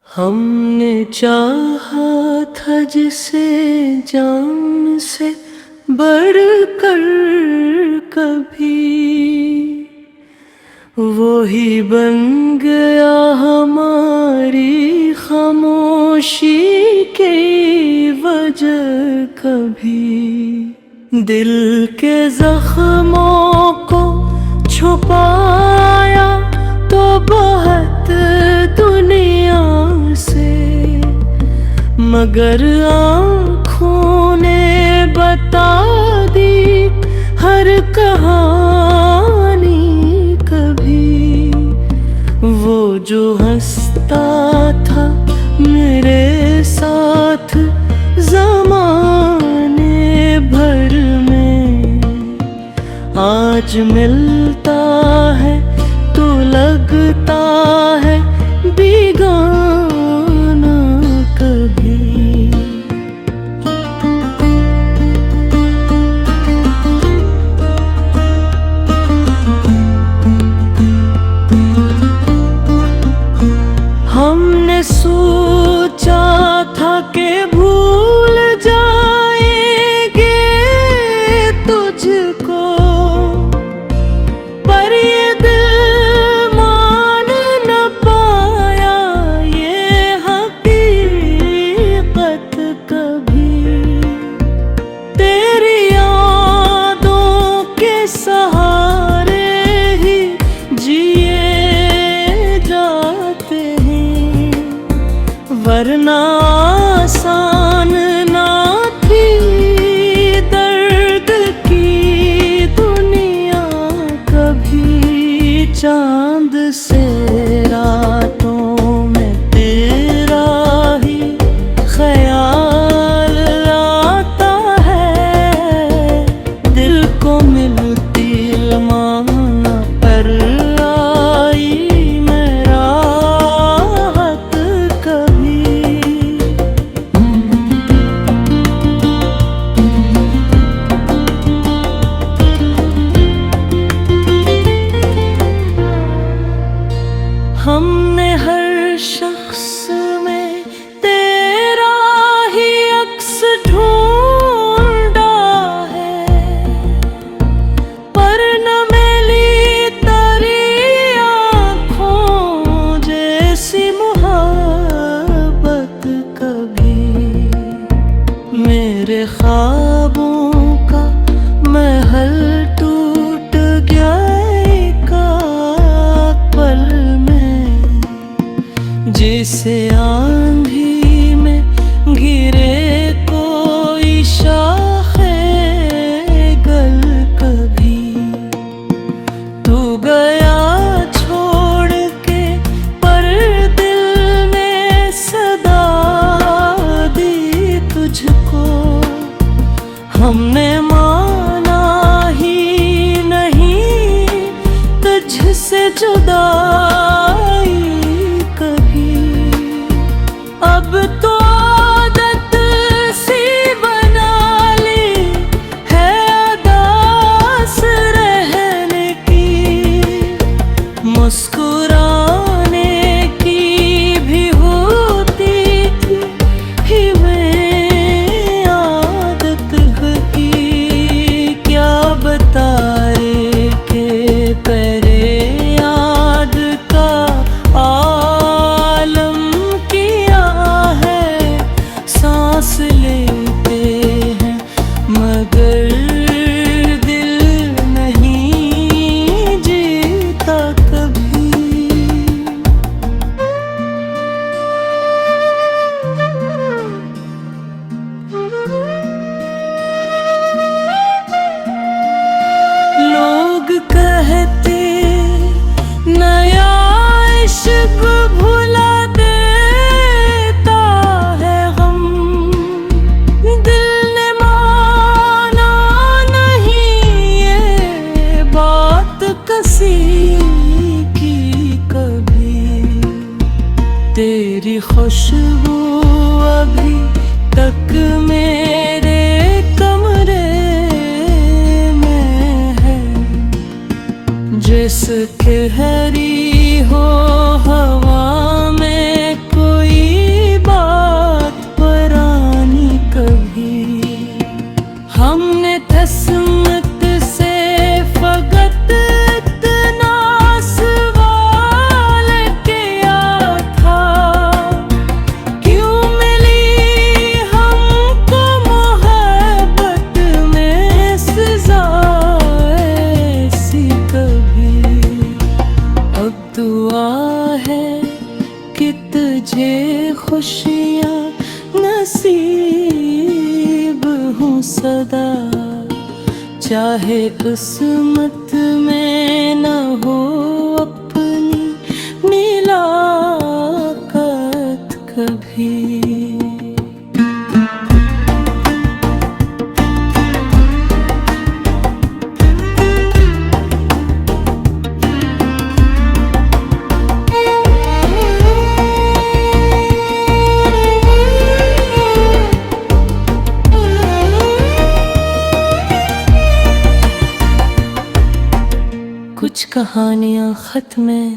हमने चाहा था जिसे जान से बढ़कर कभी, वो ही बन गया हमारी खामोशी की वजह कभी। दिल के जख्मों को छुपाया तो बहुत दुनिया से, मगर आँखों ने बता दी हर कहानी कभी। वो जो हंसता था मेरे साथ ज़माने भर में, आज मिलता है तो लगता है बेगाना कभी। हमने सोचा था कि भूल जाएंगे तुझको, पर ये दिल मान न पाया ये हकीकत कभी। तेरी यादों के सहारे ही जिए जाते हैं, वरना आसान ना थी दर्द की दुनिया कभी। चांद से रातों में तेरा ही ख्याल आता है, दिल को मिलती माना पर आई मैं राहत कभी। हमने हर शख्स में तेरा ही अक्स ढूंढा है, पर न मिली तेरी आँखों जैसी मोहब्बत कभी। मेरे ख्वाबों का महल टूट गया एक पल में, जिसे आंधी में गिरे कोई शाखे गल कभी। तू गया छोड़ के पर दिल ने सदा दी तुझको, हमने माना ही नहीं तुझसे जुदाई कभी। अब तो आदत सी बना ली है उदास रहने की, मुस्कुराने की भी होती ही मैं आदत की। क्या बताए कि पहले याद का आलम किया है, सांस लेते हैं मगर दिल नहीं जीता कभी। लोग कहते नया इश्क भुला देता है हम, दिल ने माना नहीं ये बात किसी की कभी। तेरी खुशबू अभी तक मेरे कमरे में है, जिसके हरी हो हवा में कोई तुझे खुशियाँ नसीब हूँ सदा, चाहे किस्मत में न हो अपनी मुलाकात कभी। कुछ कहानियाँ खत में